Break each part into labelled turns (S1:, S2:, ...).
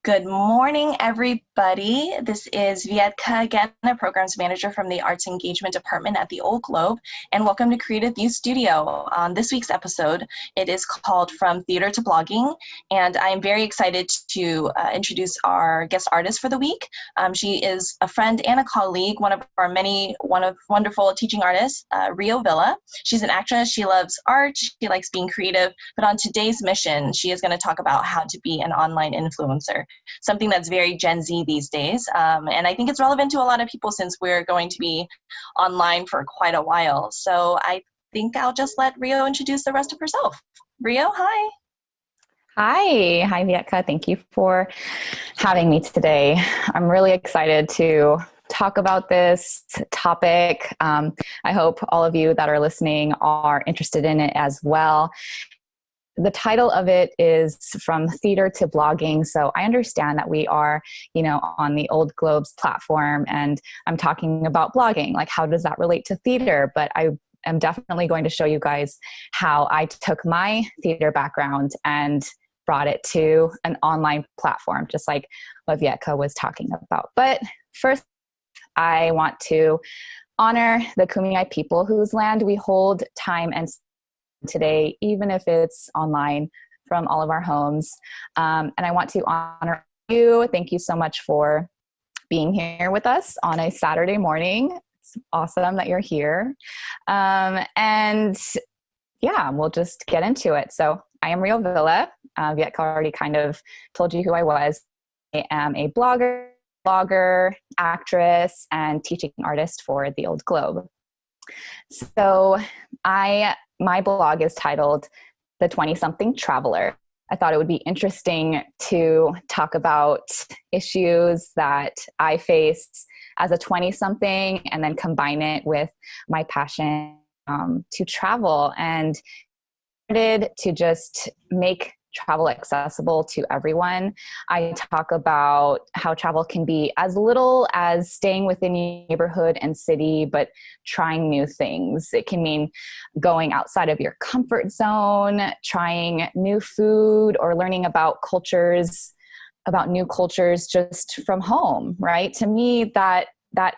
S1: Good morning, everybody. This is Vietka again, a programs manager from the Arts Engagement Department at the Old Globe, and welcome to Creative Youth Studio. On this week's episode, it is called From Theater to Blogging, and I'm very excited to introduce our guest artist for the week. She is a friend and a colleague, one of wonderful teaching artists, Rio Villa. She's an actress. She loves art. She likes being creative, but on today's mission, she is going to talk about how to be an online influencer, something that's very Gen Z these days. And I think it's relevant to a lot of people since we're going to be online for quite a while. So I think I'll just let Rio introduce the rest of herself. Rio, hi.
S2: Hi, Vietka. Thank you for having me today. I'm really excited to talk about this topic. I hope all of you that are listening are interested in it as well. The title of it is From Theater to Blogging. So I understand that we are, on the Old Globe's platform, and I'm talking about blogging. Like, how does that relate to theater? But I am definitely going to show you guys how I took my theater background and brought it to an online platform, just like what Vietka was talking about. But first, I want to honor the Kumeyaay people whose land we hold time and today, even if it's online from all of our homes. And I want to honor you. Thank you so much for being here with us on a Saturday morning. It's awesome that you're here. And yeah, we'll just get into it. So I am Rio Villa. Vietka already kind of told you who I was. I am a blogger, actress, and teaching artist for the Old Globe. So my blog is titled The 20-Something Traveler. I thought it would be interesting to talk about issues that I faced as a 20-something and then combine it with my passion to travel, and to just make travel accessible to everyone. I talk about how travel can be as little as staying within your neighborhood and city, but trying new things. It can mean going outside of your comfort zone, trying new food, or learning about new cultures just from home, right? To me, that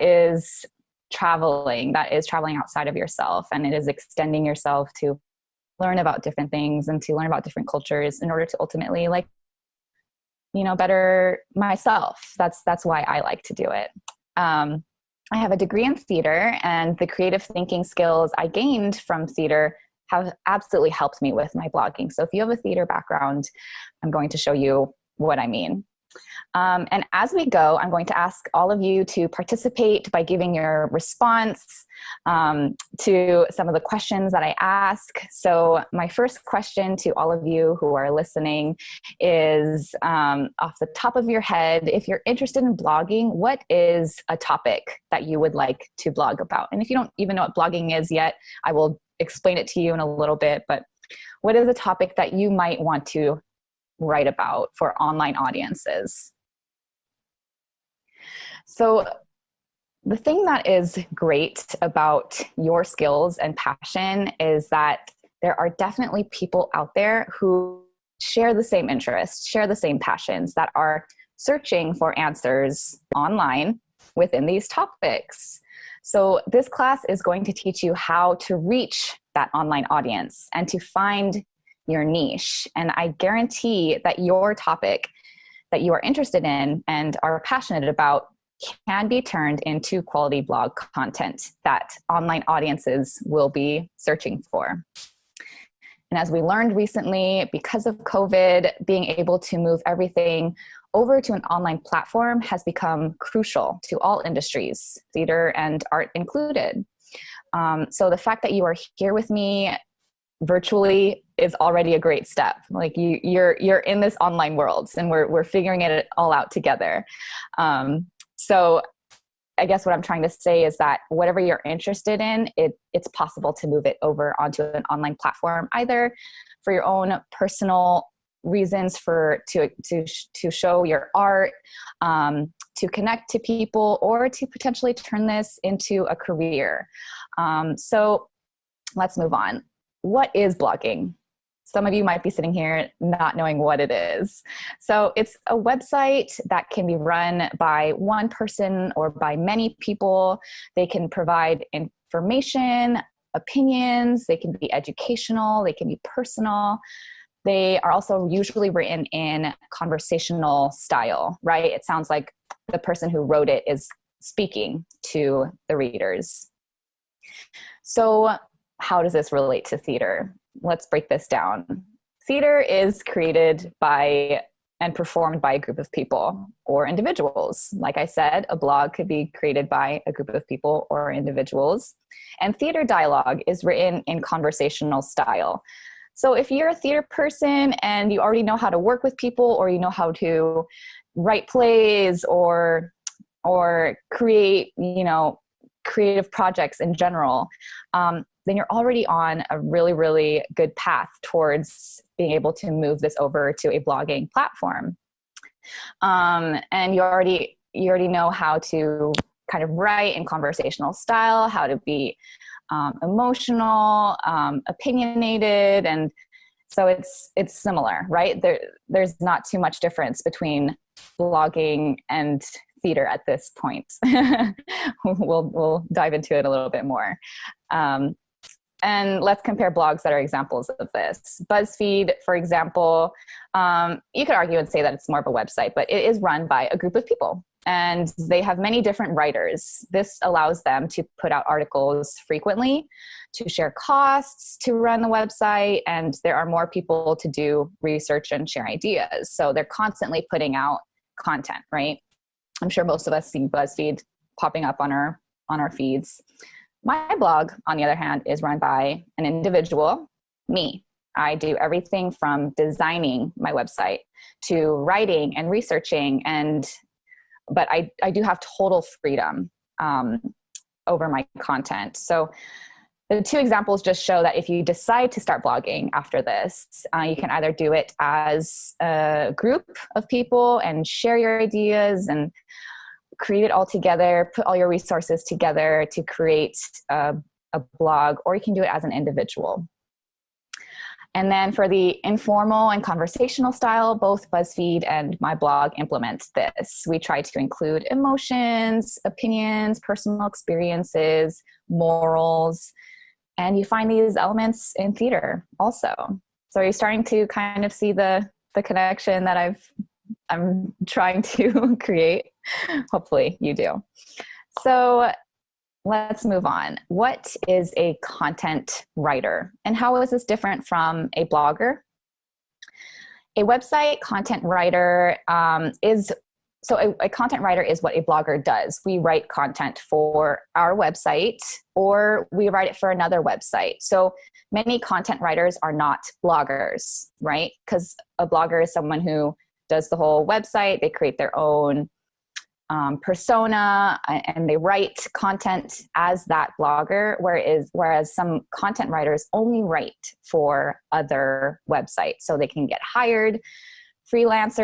S2: is traveling. That is traveling outside of yourself, and it is extending yourself to learn about different things and to learn about different cultures in order to ultimately better myself. That's why I like to do it. I have a degree in theater, and the creative thinking skills I gained from theater have absolutely helped me with my blogging. So if you have a theater background, I'm going to show you what I mean. And as we go, I'm going to ask all of you to participate by giving your response to some of the questions that I ask. So my first question to all of you who are listening is, off the top of your head, if you're interested in blogging, what is a topic that you would like to blog about? And if you don't even know what blogging is yet, I will explain it to you in a little bit. But what is a topic that you might want to write about for online audiences? So the thing that is great about your skills and passion is that there are definitely people out there who share the same interests, share the same passions, that are searching for answers online within these topics. So this class is going to teach you how to reach that online audience and to find your niche. And I guarantee that your topic that you are interested in and are passionate about can be turned into quality blog content that online audiences will be searching for. And as we learned recently, because of COVID, being able to move everything over to an online platform has become crucial to all industries, theater and art included. So the fact that you are here with me virtually is already a great step. Like you're in this online world, and we're figuring it all out together. So I guess what I'm trying to say is that whatever you're interested in, it's possible to move it over onto an online platform, either for your own personal reasons, to show your art, to connect to people, or to potentially turn this into a career. So let's move on. What is blogging? some of you might be sitting here not knowing what it is. So it's a website that can be run by one person or by many people. They can provide information, opinions, they can be educational, they can be personal. They are also usually written in conversational style, right? It sounds like the person who wrote it is speaking to the readers. So how does this relate to theater? Let's break this down. Theater is created by and performed by a group of people or individuals. Like I said, a blog could be created by a group of people or individuals. And theater dialogue is written in conversational style. So if you're a theater person and you already know how to work with people, or you know how to write plays or create, creative projects in general, then you're already on a really, really good path towards being able to move this over to a blogging platform. And you already know how to kind of write in conversational style, how to be emotional, opinionated, and so it's similar, right? There's not too much difference between blogging and theater at this point. We'll dive into it a little bit more. And let's compare blogs that are examples of this. BuzzFeed, for example, you could argue and say that it's more of a website, but it is run by a group of people, and they have many different writers. This allows them to put out articles frequently, to share costs to run the website, and there are more people to do research and share ideas. So they're constantly putting out content, right? I'm sure most of us see BuzzFeed popping up on our feeds. My blog, on the other hand, is run by an individual, me. I do everything from designing my website to writing and researching, but I do have total freedom over my content. So the two examples just show that if you decide to start blogging after this, you can either do it as a group of people and share your ideas and create it all together, put all your resources together to create a blog, or you can do it as an individual. And then for the informal and conversational style, both BuzzFeed and my blog implement this. We try to include emotions, opinions, personal experiences, morals, and you find these elements in theater also. So you're starting to kind of see the connection that I'm trying to create. Hopefully you do. So let's move on. What is a content writer, and how is this different from a blogger? A website content writer a content writer is what a blogger does. We write content for our website, or we write it for another website. So many content writers are not bloggers, right? Because a blogger is someone who does the whole website. They create their own persona and they write content as that blogger, whereas some content writers only write for other websites, so they can get hired freelance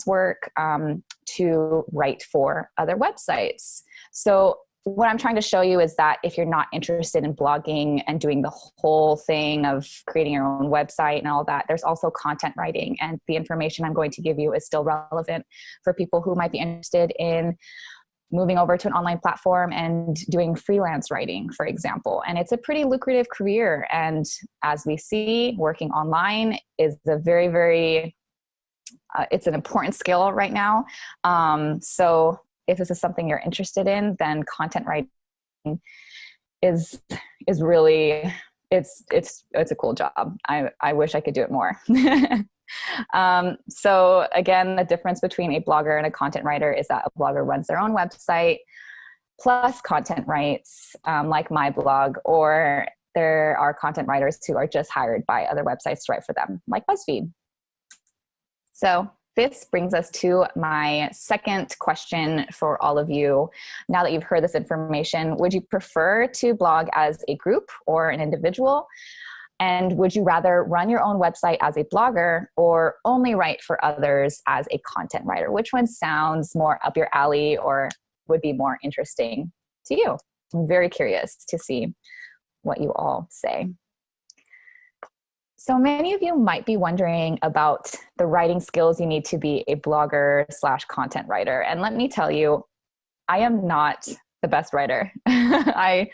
S2: work to write for other websites. So what I'm trying to show you is that if you're not interested in blogging and doing the whole thing of creating your own website and all that, there's also content writing, and the information I'm going to give you is still relevant for people who might be interested in moving over to an online platform and doing freelance writing, for example. And it's a pretty lucrative career. And as we see, working online is a very, very, it's an important skill right now. So if this is something you're interested in, then content writing is really, it's a cool job. I wish I could do it more. So again, the difference between a blogger and a content writer is that a blogger runs their own website plus content writes, like my blog, or there are content writers who are just hired by other websites to write for them, like BuzzFeed. So this brings us to my second question for all of you. Now that you've heard this information, would you prefer to blog as a group or an individual? And would you rather run your own website as a blogger or only write for others as a content writer? Which one sounds more up your alley or would be more interesting to you? I'm very curious to see what you all say. So many of you might be wondering about the writing skills you need to be a blogger / content writer. And let me tell you, I am not the best writer. I'm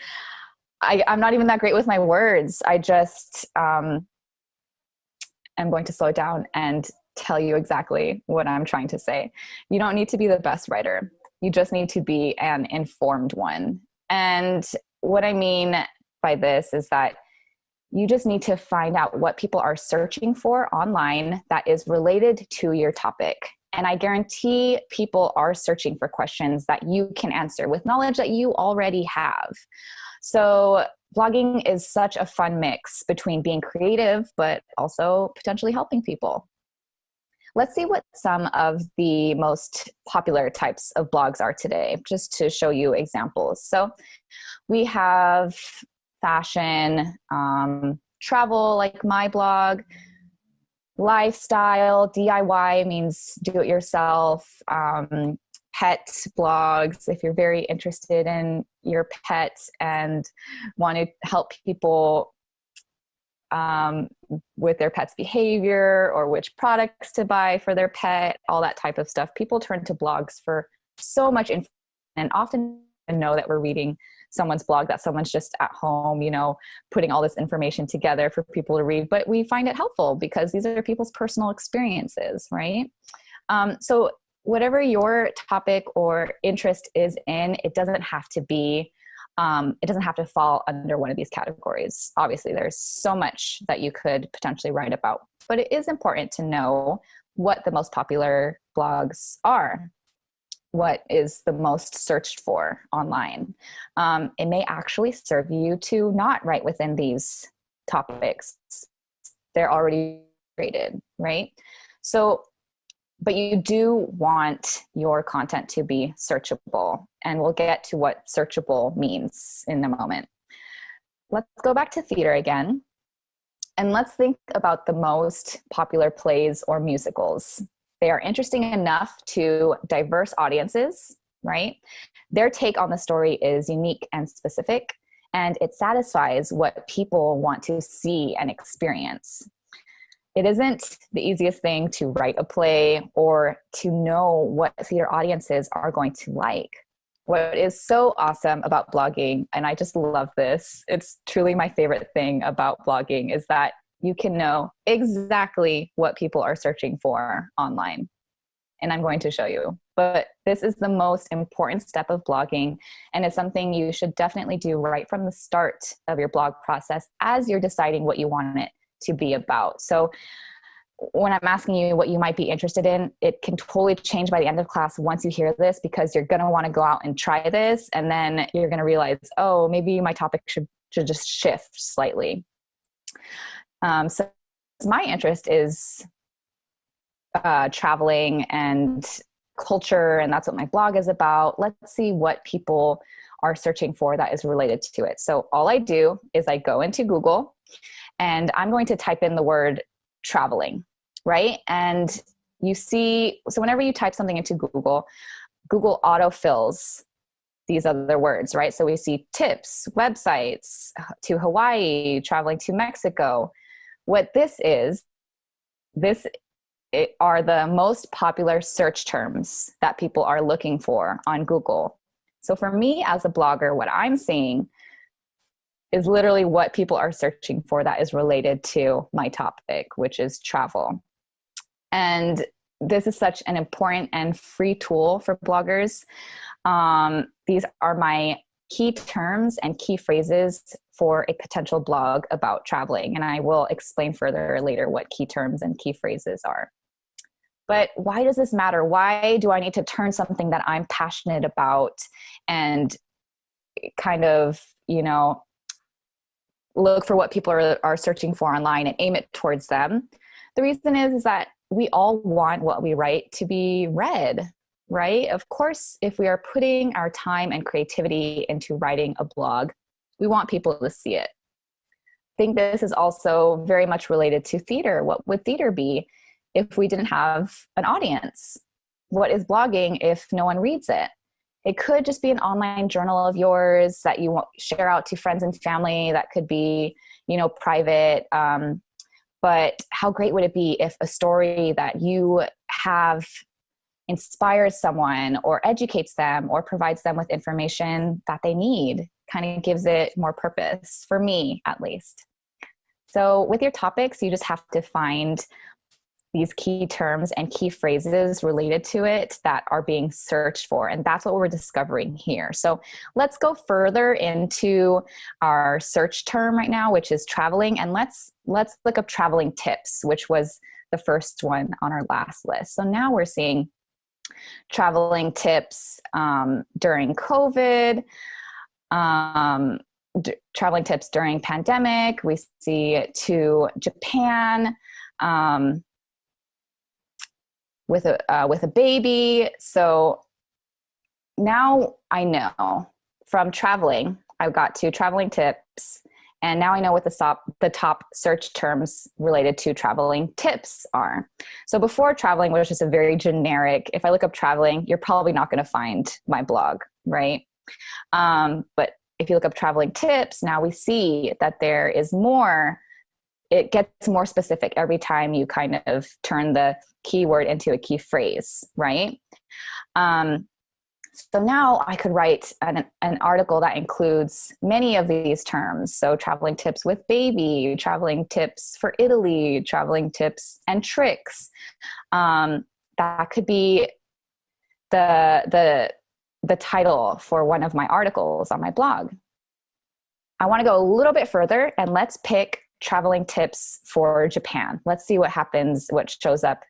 S2: not even that great with my words. I just am going to slow down and tell you exactly what I'm trying to say. You don't need to be the best writer. You just need to be an informed one. And what I mean by this is that you just need to find out what people are searching for online that is related to your topic. And I guarantee people are searching for questions that you can answer with knowledge that you already have. So blogging is such a fun mix between being creative, but also potentially helping people. Let's see what some of the most popular types of blogs are today, just to show you examples. So we have fashion, travel, like my blog, lifestyle, DIY means do it yourself, pet blogs, if you're very interested in your pet and want to help people with their pet's behavior or which products to buy for their pet, all that type of stuff. People turn to blogs for so much information and often know that we're reading someone's blog, that someone's just at home, putting all this information together for people to read. But we find it helpful because these are people's personal experiences, right? So whatever your topic or interest is in, it doesn't have to fall under one of these categories. Obviously, there's so much that you could potentially write about, but it is important to know what the most popular blogs are. What is the most searched for online? It may actually serve you to not write within these topics. They're already rated, right? So, but you do want your content to be searchable, and we'll get to what searchable means in a moment. Let's go back to theater again, and let's think about the most popular plays or musicals. They are interesting enough to diverse audiences, right? Their take on the story is unique and specific, and it satisfies what people want to see and experience. It isn't the easiest thing to write a play or to know what theater audiences are going to like. What is so awesome about blogging, and I just love this, it's truly my favorite thing about blogging, is that you can know exactly what people are searching for online. And I'm going to show you. But this is the most important step of blogging, and it's something you should definitely do right from the start of your blog process as you're deciding what you want it to be about. So when I'm asking you what you might be interested in, it can totally change by the end of class once you hear this, because you're going to want to go out and try this, and then you're going to realize, oh, maybe my topic should just shift slightly. So my interest is traveling and culture, and that's what my blog is about. Let's see what people are searching for that is related to it. So all I do is I go into Google and I'm going to type in the word traveling, right? And you see, so whenever you type something into Google, Google autofills these other words, right? So we see tips, websites to Hawaii, traveling to Mexico. What this are the most popular search terms that people are looking for on Google. So for me as a blogger, what I'm seeing is literally what people are searching for that is related to my topic, which is travel. And this is such an important and free tool for bloggers. These are my key terms and key phrases for a potential blog about traveling. And I will explain further later what key terms and key phrases are. But why does this matter? Why do I need to turn something that I'm passionate about and kind of, look for what people are searching for online and aim it towards them? The reason is that we all want what we write to be read, right? Of course, if we are putting our time and creativity into writing a blog, we want people to see it. I think this is also very much related to theater. What would theater be if we didn't have an audience? What is blogging if no one reads it? It could just be an online journal of yours that you share out to friends and family. That could be, private. but how great would it be if a story that you have inspires someone or educates them or provides them with information that they need, kind of gives it more purpose, for me at least. So with your topics, you just have to find these key terms and key phrases related to it that are being searched for. And that's what we're discovering here. So let's go further into our search term right now, which is traveling. And let's look up traveling tips, which was the first one on our last list. So now we're seeing traveling tips during COVID, traveling tips during pandemic. We see to Japan, with a baby. So now I know from traveling, I got to traveling tips, and now I know what the top search terms related to traveling tips are. So before, traveling was just a very generic, if I look up traveling, you're probably not going to find my blog, right? But if you look up traveling tips, now we see that there is more. It gets more specific every time you kind of turn the keyword into a key phrase, right? So now I could write an article that includes many of these terms. So traveling tips with baby, traveling tips for Italy, traveling tips and tricks. That could be the title for one of my articles on my blog. I want to go a little bit further, and let's pick traveling tips for Japan. Let's see what happens, what shows up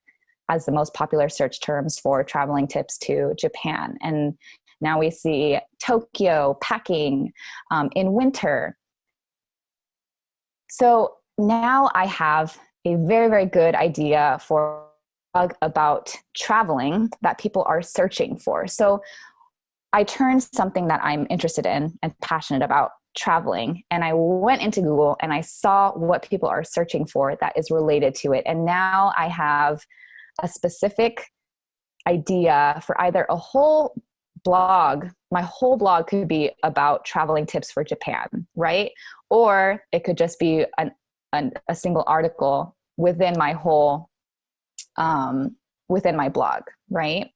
S2: as the most popular search terms for traveling tips to Japan. And now we see Tokyo, packing, in winter. So now I have a very, very good idea for a blog about traveling that people are searching for. So I turned something that I'm interested in and passionate about, traveling, and I went into Google and I saw what people are searching for that is related to it. And now I have a specific idea for either a whole blog. My whole blog could be about traveling tips for Japan, right? Or it could just be a single article within my whole, within my blog, right?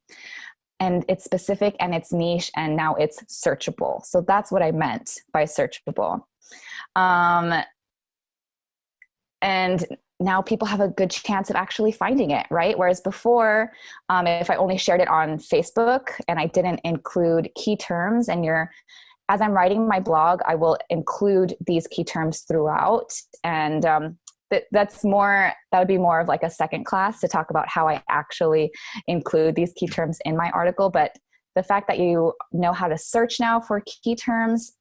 S2: And it's specific and it's niche, and now it's searchable. So that's what I meant by searchable. And now people have a good chance of actually finding it, right? Whereas before, if I only shared it on Facebook and I didn't include key terms, and as I'm writing my blog, I will include these key terms throughout. And that would be more of like a second class to talk about how I actually include these key terms in my article. But the fact that you know how to search now for key terms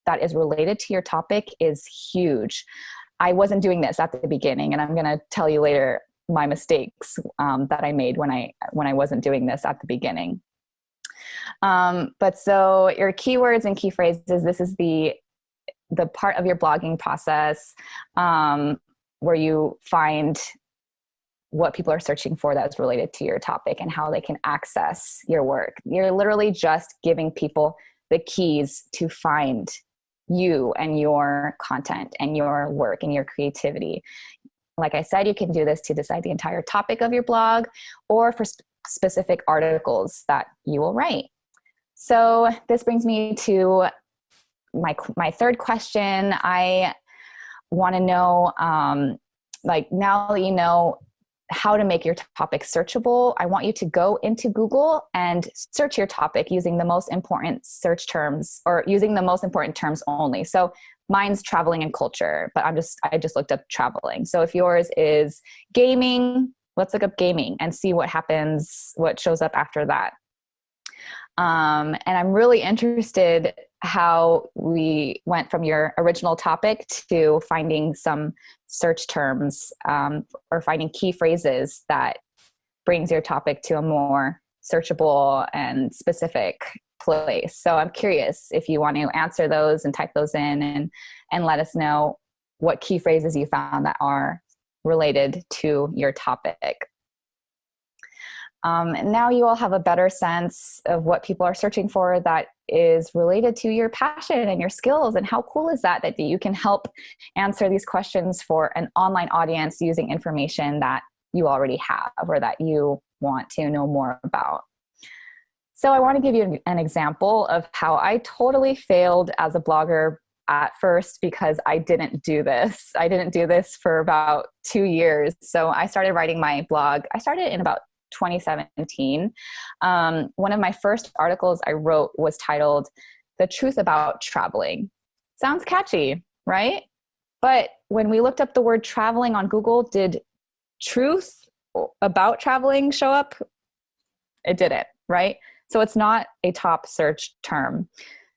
S2: that is related to your topic is huge. I wasn't doing this at the beginning, and I'm going to tell you later my mistakes that I made when I wasn't doing this at the beginning. But so your keywords and key phrases, this is the part of your blogging process where you find what people are searching for that's related to your topic and how they can access your work. You're literally just giving people the keys to find you and your content and your work and your creativity. Like I said, you can do this to decide the entire topic of your blog or for specific articles that you will write. So this brings me to my third question. I want to know, now that you know how to make your topic searchable, I want you to go into Google and search your topic using the most important search terms, or using the most important terms only. So mine's traveling and culture, but I just looked up traveling. So if yours is gaming, let's look up gaming and see what happens, what shows up after that. And I'm really interested how we went from your original topic to finding some search terms or finding key phrases that brings your topic to a more searchable and specific place. So I'm curious if you want to answer those and type those in and let us know what key phrases you found that are related to your topic. And now you all have a better sense of what people are searching for that is related to your passion and your skills. And how cool is that you can help answer these questions for an online audience using information that you already have or that you want to know more about. So I want to give you an example of how I totally failed as a blogger at first because I didn't do this. I didn't do this for about 2 years. So I started writing my blog. I started in about 2017. One of my first articles I wrote was titled "The Truth About Traveling." Sounds catchy, right? But when we looked up the word traveling on Google, did truth about traveling show up? It didn't, right? So it's not a top search term.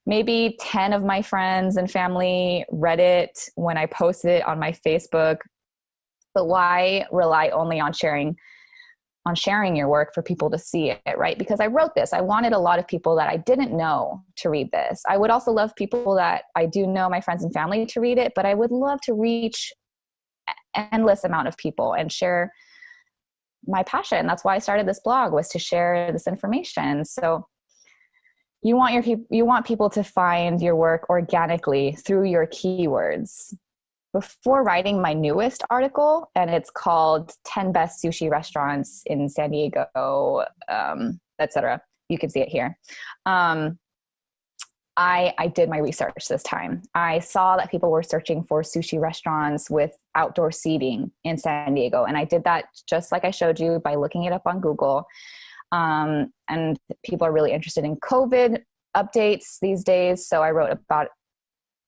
S2: Maybe 10 of my friends and family read it when I posted it on my Facebook. But why rely only on sharing your work for people to see it, right? Because I wrote this. I wanted a lot of people that I didn't know to read this. I would also love people that I do know, my friends and family, to read it, but I would love to reach an endless amount of people and share my passion. That's why I started this blog, was to share this information. So you want people to find your work organically through your keywords. Before writing my newest article, and it's called 10 Best Sushi Restaurants in San Diego, etc. You can see it here. I did my research this time. I saw that people were searching for sushi restaurants with outdoor seating in San Diego. And I did that just like I showed you by looking it up on Google. And people are really interested in COVID updates these days. So I wrote about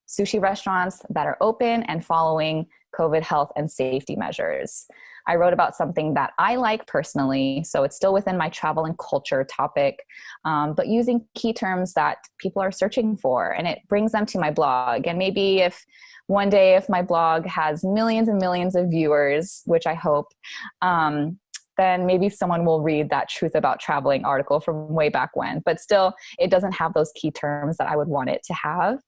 S2: sushi restaurants that are open and following COVID health and safety measures. I wrote about something that I like personally, so it's still within my travel and culture topic, but using key terms that people are searching for, and it brings them to my blog. And maybe if one day, if my blog has millions and millions of viewers, which I hope, then maybe someone will read that Truth About Traveling article from way back when. But still, it doesn't have those key terms that I would want it to have.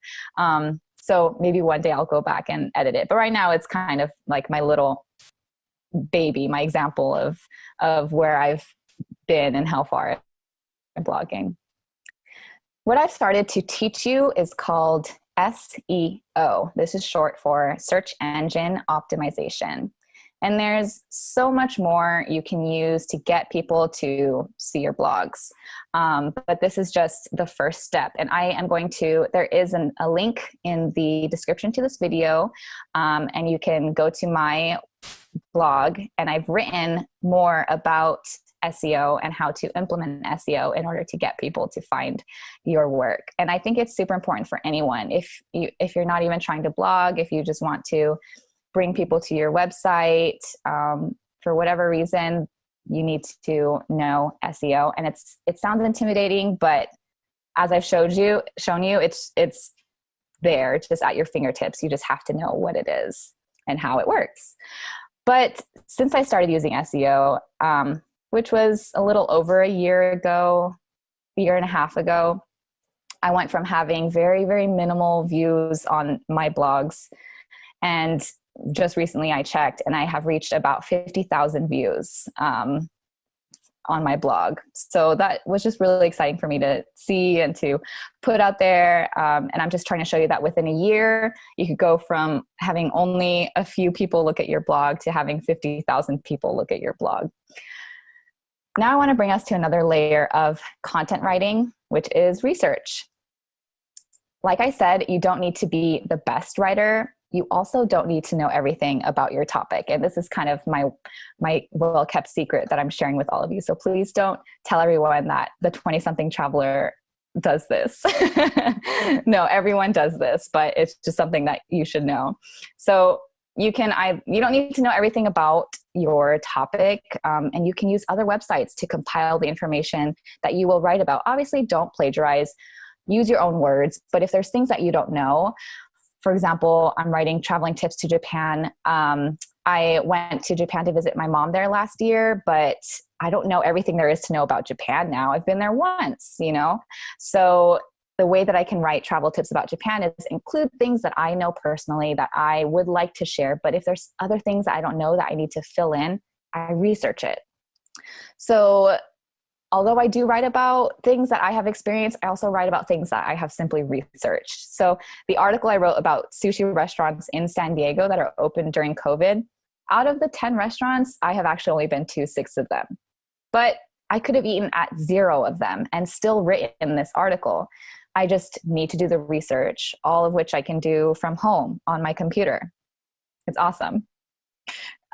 S2: So maybe one day I'll go back and edit it. But right now it's kind of like my little baby, my example of where I've been and how far I'm blogging. What I've started to teach you is called SEO. This is short for search engine optimization. And there's so much more you can use to get people to see your blogs. But this is just the first step. And I am going to, there is a link in the description to this video, and you can go to my blog, and I've written more about SEO and how to implement SEO in order to get people to find your work. And I think it's super important for anyone. If you're not even trying to blog, if you just want to bring people to your website, for whatever reason, you need to know SEO. And it sounds intimidating, but as I've shown you, it's there, it's just at your fingertips. You just have to know what it is and how it works. But since I started using SEO, which was a little over a year and a half ago, I went from having very, very minimal views on my blogs, and just recently I checked and I have reached about 50,000 views on my blog. So that was just really exciting for me to see and to put out there. And I'm just trying to show you that within a year, you could go from having only a few people look at your blog to having 50,000 people look at your blog. Now I want to bring us to another layer of content writing, which is research. Like I said, you don't need to be the best writer. You also don't need to know everything about your topic. And this is kind of my well-kept secret that I'm sharing with all of you. So please don't tell everyone that the 20-something traveler does this. No, everyone does this, but it's just something that you should know. So you don't need to know everything about your topic, and you can use other websites to compile the information that you will write about. Obviously, don't plagiarize. Use your own words. But if there's things that you don't know, for example, I'm writing traveling tips to Japan. I went to Japan to visit my mom there last year, but I don't know everything there is to know about Japan now. I've been there once, So the way that I can write travel tips about Japan is include things that I know personally that I would like to share. But if there's other things that I don't know that I need to fill in, I research it. So although I do write about things that I have experienced, I also write about things that I have simply researched. So the article I wrote about sushi restaurants in San Diego that are open during COVID, out of the 10 restaurants, I have actually only been to 6 of them. But I could have eaten at 0 of them and still written this article. I just need to do the research, all of which I can do from home on my computer. It's awesome.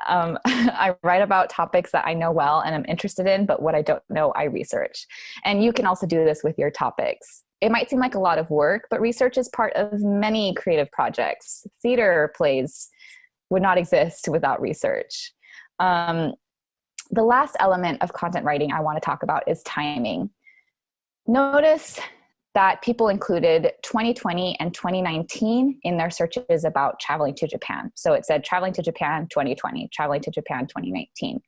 S2: I write about topics that I know well and I'm interested in, but what I don't know, I research. And you can also do this with your topics. It might seem like a lot of work, but research is part of many creative projects. Theater plays would not exist without research. The last element of content writing I want to talk about is timing. Notice that people included 2020 and 2019 in their searches about traveling to Japan. So it said traveling to Japan 2020, traveling to Japan 2019.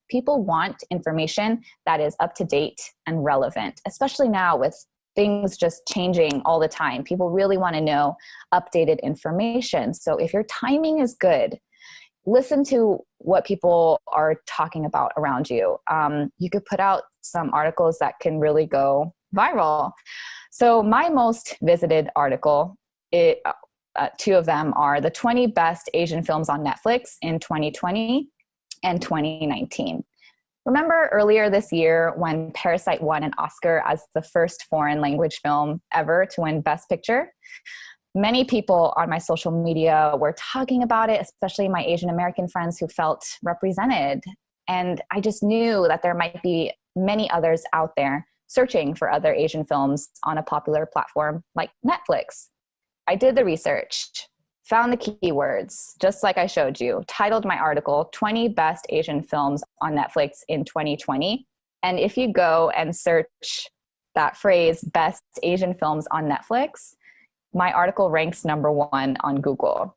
S2: People want information that is up to date and relevant, especially now with things just changing all the time. People really want to know updated information. So if your timing is good, listen to what people are talking about around you. You could put out some articles that can really go viral. So my most visited article, 2 of them are the 20 best Asian films on Netflix in 2020 and 2019. Remember earlier this year when Parasite won an Oscar as the first foreign language film ever to win Best Picture? Many people on my social media were talking about it, especially my Asian American friends who felt represented. And I just knew that there might be many others out there searching for other Asian films on a popular platform like Netflix. I did the research, found the keywords, just like I showed you, titled my article, 20 Best Asian Films on Netflix in 2020. And if you go and search that phrase, Best Asian Films on Netflix, my article ranks #1 on Google.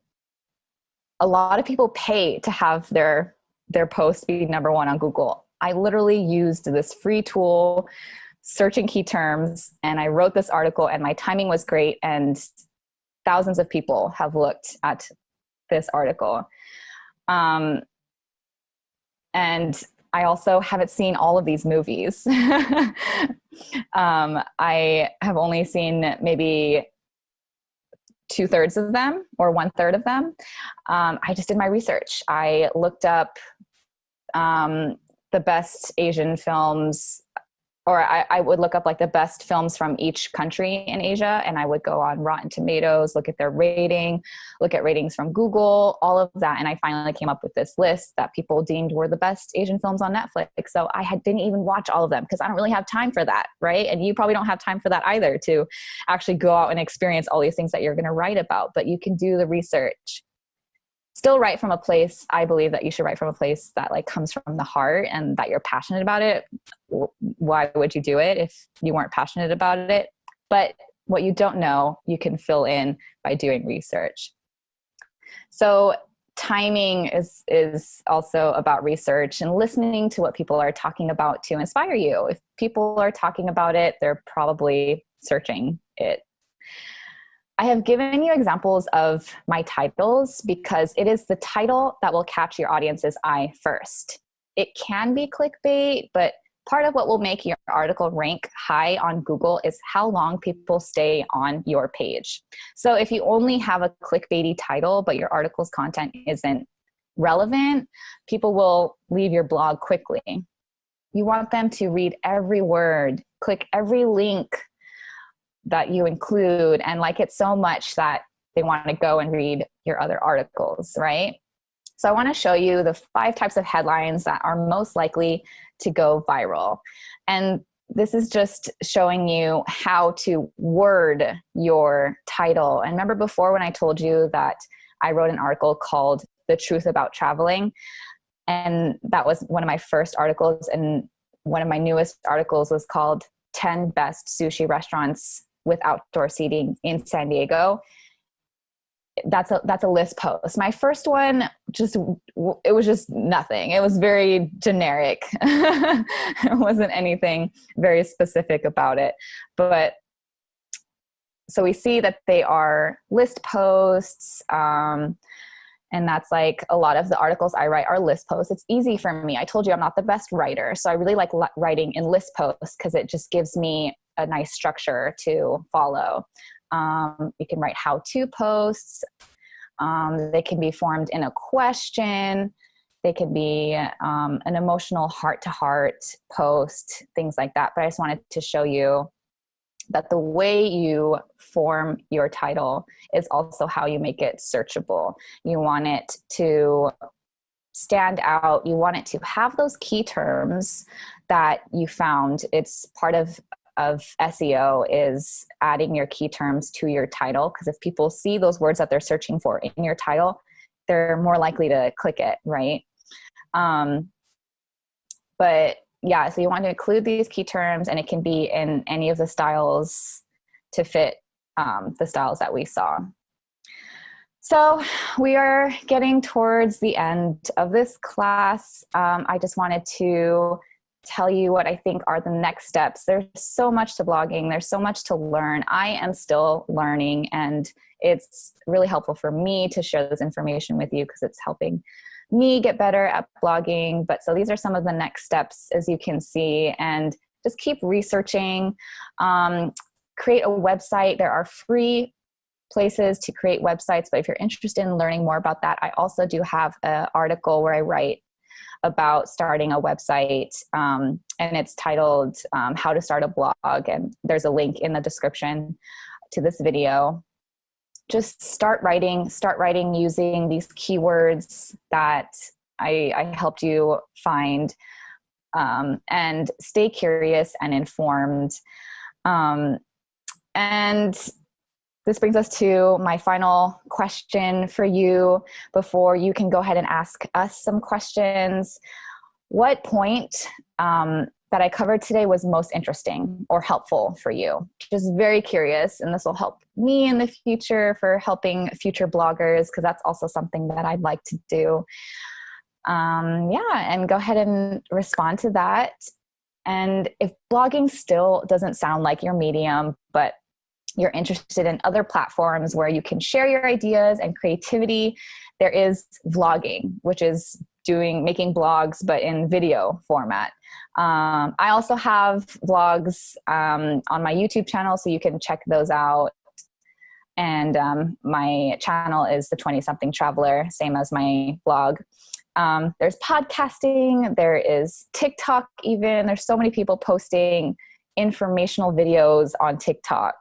S2: A lot of people pay to have their post be #1 on Google. I literally used this free tool, searching key terms, and I wrote this article, and my timing was great, and thousands of people have looked at this article. And I also haven't seen all of these movies. I have only seen maybe 2/3 of them or 1/3 of them. I just did my research. I looked up the best Asian films, or I would look up like the best films from each country in Asia, and I would go on Rotten Tomatoes, look at their rating, look at ratings from Google, all of that. And I finally came up with this list that people deemed were the best Asian films on Netflix. So didn't even watch all of them because I don't really have time for that, right? And you probably don't have time for that either, to actually go out and experience all these things that you're going to write about, but you can do the research. Still write from a place, I believe that you should write from a place that like comes from the heart and that you're passionate about it. Why would you do it if you weren't passionate about it? But what you don't know, you can fill in by doing research. So timing is also about research and listening to what people are talking about to inspire you. If people are talking about it, they're probably searching it. I have given you examples of my titles because it is the title that will catch your audience's eye first. It can be clickbait, but part of what will make your article rank high on Google is how long people stay on your page. So if you only have a clickbaity title, but your article's content isn't relevant, people will leave your blog quickly. You want them to read every word, click every link that you include, and like it so much that they want to go and read your other articles, right? So I want to show you the 5 types of headlines that are most likely to go viral. And this is just showing you how to word your title. And remember before when I told you that I wrote an article called The Truth About Traveling? And that was one of my first articles. And one of my newest articles was called 10 Best Sushi Restaurants with Outdoor Seating in San Diego. That's a list post. My first one, it was just nothing. It was very generic. There wasn't anything very specific about it. But so we see that they are list posts, and And that's like a lot of the articles I write are list posts. It's easy for me. I told you I'm not the best writer. So I really like writing in list posts because it just gives me a nice structure to follow. You can write how-to posts. They can be formed in a question. They can be an emotional heart-to-heart post, things like that. But I just wanted to show you that the way you form your title is also how you make it searchable. You want it to stand out. You want it to have those key terms that you found. It's part of SEO is adding your key terms to your title, because if people see those words that they're searching for in your title, they're more likely to click it, right? But yeah, so you want to include these key terms, and it can be in any of the styles to fit the styles that we saw. So we are getting towards the end of this class. I just wanted to tell you what I think are the next steps. There's so much to blogging. There's so much to learn. I am still learning, and it's really helpful for me to share this information with you because it's helping me get better at blogging. But so these are some of the next steps, as you can see, and just keep researching. Create a website. There are free places to create websites, but if you're interested in learning more about that, I also do have an article where I write about starting a website, and it's titled How to Start a Blog, and there's a link in the description to this video. Just start writing using these keywords that I helped you find, and stay curious and informed. And this brings us to my final question for you before you can go ahead and ask us some questions. What point that I covered today was most interesting or helpful for you? Just very curious, and this will help me in the future for helping future bloggers, because that's also something that I'd like to do. And go ahead and respond to that. And if blogging still doesn't sound like your medium, but you're interested in other platforms where you can share your ideas and creativity, there is vlogging, which is making blogs, but in video format. I also have vlogs on my YouTube channel, so you can check those out. And my channel is The 20-Something Traveler, same as my blog. There's podcasting, there is TikTok even. There's so many people posting informational videos on TikTok.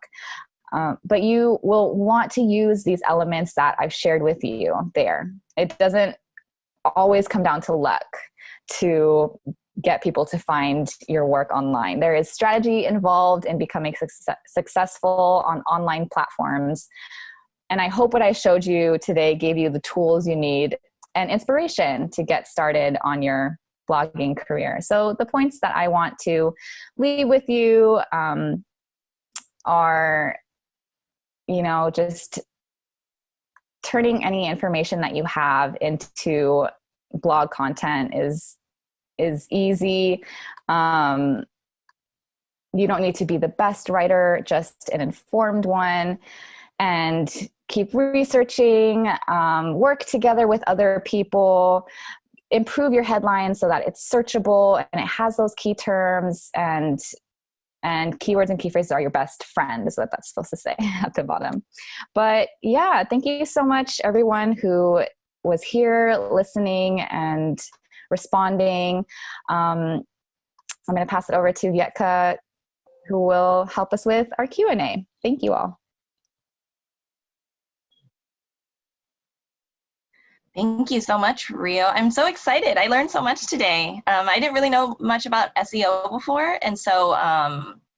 S2: But you will want to use these elements that I've shared with you there. It doesn't always come down to luck to get people to find your work online. There is strategy involved in becoming successful on online platforms. And I hope what I showed you today gave you the tools you need and inspiration to get started on your blogging career. So the points that I want to leave with you are, just turning any information that you have into blog content is easy. You don't need to be the best writer, just an informed one. And keep researching, work together with other people, improve your headlines so that it's searchable and it has those key terms, and keywords and key phrases are your best friend, is what that's supposed to say at the bottom. But yeah, thank you so much, everyone who was here listening and responding. I'm going to pass it over to Vietka, who will help us with our Q&A. Thank you all.
S1: Thank you so much, Rio. I'm so excited. I learned so much today. I didn't really know much about SEO before, and so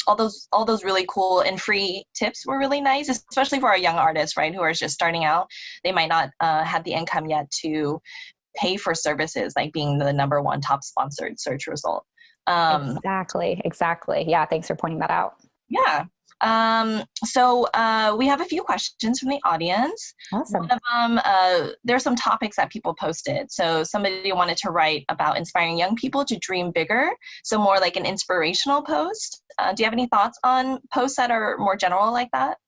S1: all those really cool and free tips were really nice, especially for our young artists, right, who are just starting out. They might not have the income yet to pay for services like being the #1 top sponsored search result.
S2: Exactly. Yeah, thanks for pointing that out.
S1: Yeah. So we have a few questions from the audience.
S2: Awesome.
S1: One of them, there are some topics that people posted. So somebody wanted to write about inspiring young people to dream bigger. So more like an inspirational post. Do you have any thoughts on posts that are more general like that?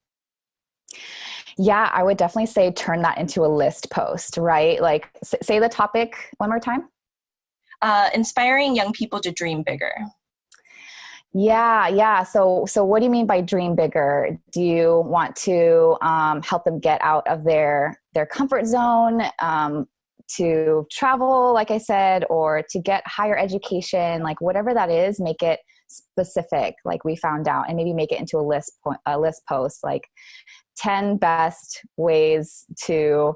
S2: Yeah, I would definitely say turn that into a list post, right? Like say the topic one more time.
S1: Inspiring young people to dream bigger.
S2: Yeah. So what do you mean by dream bigger? Do you want to help them get out of their comfort zone, to travel, like I said, or to get higher education? Like whatever that is, make it specific, like we found out, and maybe make it into a list post, like 10 best ways to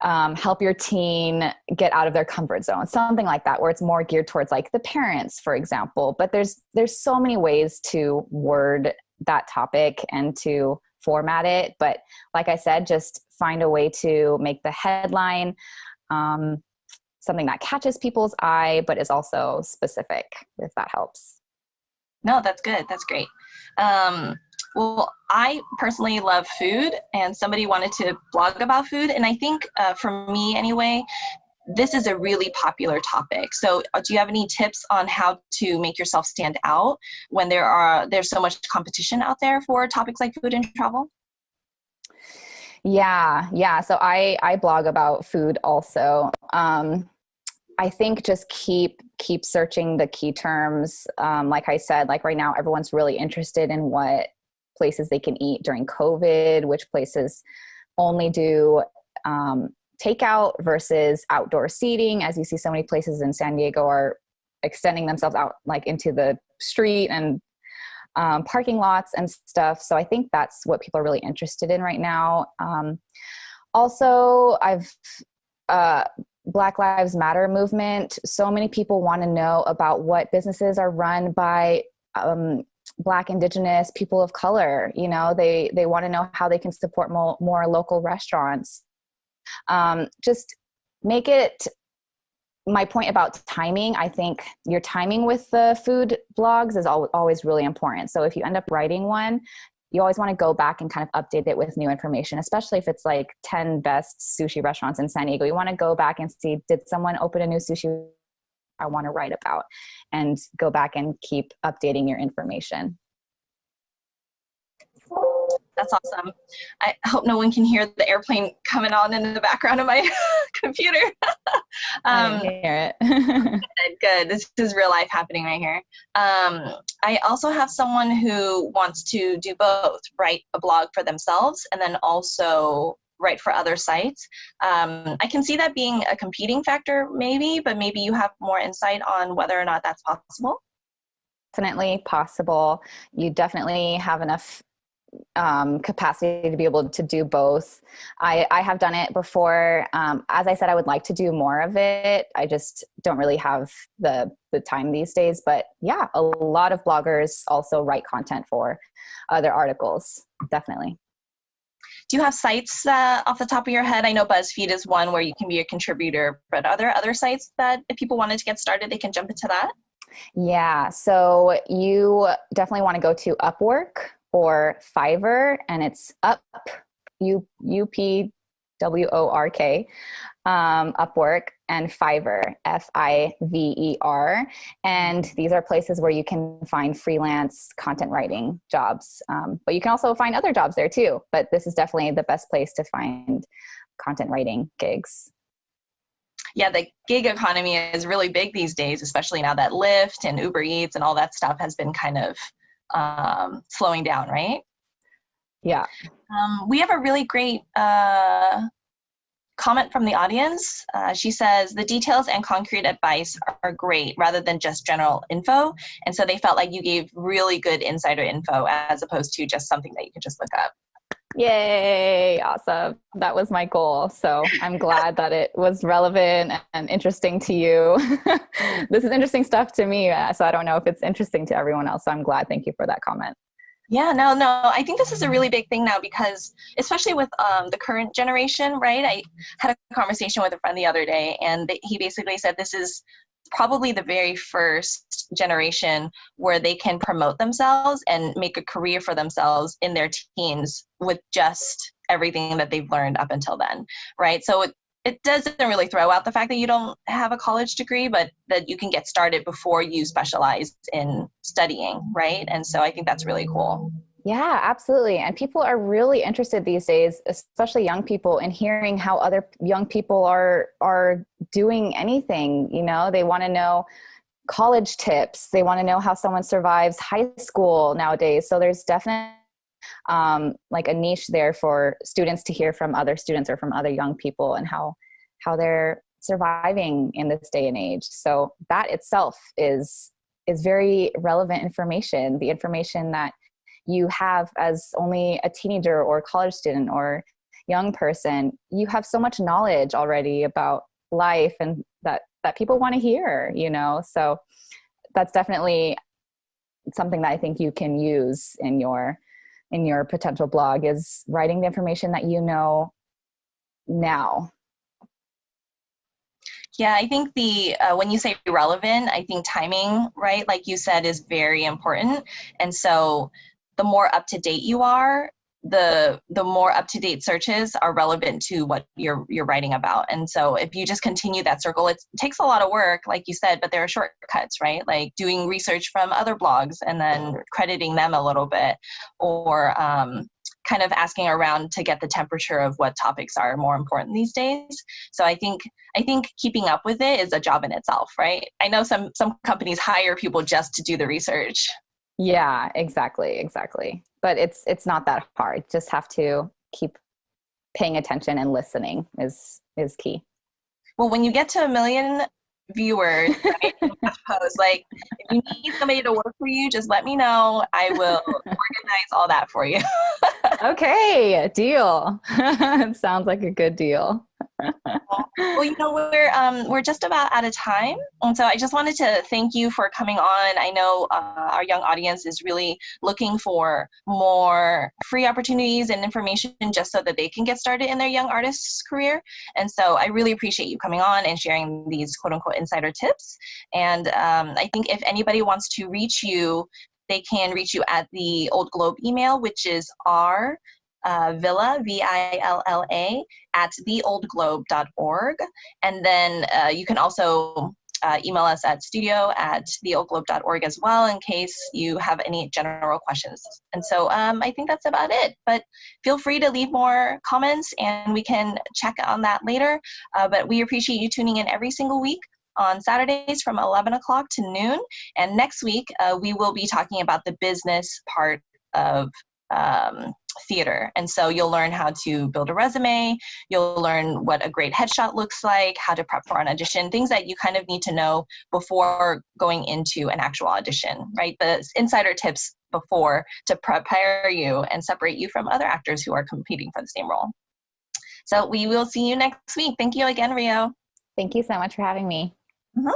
S2: help your teen get out of their comfort zone, something like that, where it's more geared towards like the parents, for example. But there's so many ways to word that topic and to format it. But like I said, just find a way to make the headline something that catches people's eye, but is also specific, if that helps.
S1: No, that's good. That's great. Well, I personally love food, and somebody wanted to blog about food. And I think for me anyway, this is a really popular topic. So do you have any tips on how to make yourself stand out when there's so much competition out there for topics like food and travel?
S2: Yeah. So I blog about food also. I think just keep searching the key terms. Like I said, like right now, everyone's really interested in what places they can eat during COVID, which places only do takeout versus outdoor seating. As you see, so many places in San Diego are extending themselves out like into the street and parking lots and stuff. So I think that's what people are really interested in right now. Also, Black Lives Matter movement. So many people want to know about what businesses are run by Black, Indigenous, people of color. You know, they want to know how they can support more local restaurants. Just make it, my point about timing, I think your timing with the food blogs is always really important. So if you end up writing one, you always want to go back and kind of update it with new information, especially if it's like 10 best sushi restaurants in San Diego. You want to go back and see, did someone open a new sushi I want to write about, and go back and keep updating your information.
S1: That's awesome. I hope no one can hear the airplane coming on in the background of my computer.
S2: I didn't hear it.
S1: Good. This is real life happening right here. I also have someone who wants to do both, write a blog for themselves and then also write for other sites. I can see that being a competing factor maybe, but maybe you have more insight on whether or not that's possible.
S2: Definitely possible. You definitely have enough capacity to be able to do both. I have done it before. As I said, I would like to do more of it. I just don't really have the time these days. But yeah, a lot of bloggers also write content for other articles. Definitely.
S1: Do you have sites off the top of your head? I know BuzzFeed is one where you can be a contributor, but are there other sites that if people wanted to get started, they can jump into that?
S2: Yeah. So you definitely want to go to Upwork or Fiverr, and it's UPWORK, Upwork, and Fiverr, FIVER. And these are places where you can find freelance content writing jobs. But you can also find other jobs there too. But this is definitely the best place to find content writing gigs.
S1: Yeah, the gig economy is really big these days, especially now that Lyft and Uber Eats and all that stuff has been kind of slowing down, right?
S2: Yeah.
S1: We have a really great comment from the audience. She says, the details and concrete advice are great rather than just general info. And so they felt like you gave really good insider info as opposed to just something that you could just look up.
S2: Yay. Awesome. That was my goal. So I'm glad that it was relevant and interesting to you. This is interesting stuff to me. So I don't know if it's interesting to everyone else. So I'm glad. Thank you for that comment.
S1: Yeah, no. I think this is a really big thing now because especially with the current generation, right? I had a conversation with a friend the other day and he basically said this is probably the very first generation where they can promote themselves and make a career for themselves in their teens with just everything that they've learned up until then, right? So it doesn't really throw out the fact that you don't have a college degree, but that you can get started before you specialize in studying, right? And so I think that's really cool.
S2: Yeah, absolutely. And people are really interested these days, especially young people, in hearing how other young people are doing anything. You know, they want to know college tips. They want to know how someone survives high school nowadays. So there's definitely like a niche there for students to hear from other students or from other young people and how they're surviving in this day and age. So that itself is very relevant information. The information that you have as only a teenager or college student or young person, you have so much knowledge already about life and that people want to hear, you know? So that's definitely something that I think you can use in your potential blog, is writing the information that you know now.
S1: Yeah, I think when you say relevant, I think timing, right, like you said, is very important. And so the more up to date you are, the more up to date searches are relevant to what you're writing about. And so if you just continue that circle, it takes a lot of work, like you said, but there are shortcuts, right? Like doing research from other blogs and then crediting them a little bit, or kind of asking around to get the temperature of what topics are more important these days. So I think keeping up with it is a job in itself, right? I know some companies hire people just to do the research.
S2: Yeah, exactly. But it's not that hard. Just have to keep paying attention and listening is key.
S1: Well, when you get to 1 million viewers, right, post, like if you need somebody to work for you, just let me know. I will organize all that for you.
S2: Okay, deal. It sounds like a good deal.
S1: Well, we're just about out of time, and so I just wanted to thank you for coming on. I know our young audience is really looking for more free opportunities and information just so that they can get started in their young artist's career. And so I really appreciate you coming on and sharing these quote unquote insider tips. And I think if anybody wants to reach you, they can reach you at the Old Globe email, which is Villa, VILLA, at theoldglobe.org. And then you can also email us at studio@theoldglobe.org as well, in case you have any general questions. And so I think that's about it. But feel free to leave more comments and we can check on that later. But we appreciate you tuning in every single week on Saturdays from 11 o'clock to noon. And next week, we will be talking about the business part of theater. And so you'll learn how to build a resume, you'll learn what a great headshot looks like, how to prep for an audition, things that you kind of need to know before going into an actual audition, right? The insider tips before to prepare you and separate you from other actors who are competing for the same role. So we will see you next week. Thank you again, Rio.
S2: Thank you so much for having me.
S1: Mm-hmm.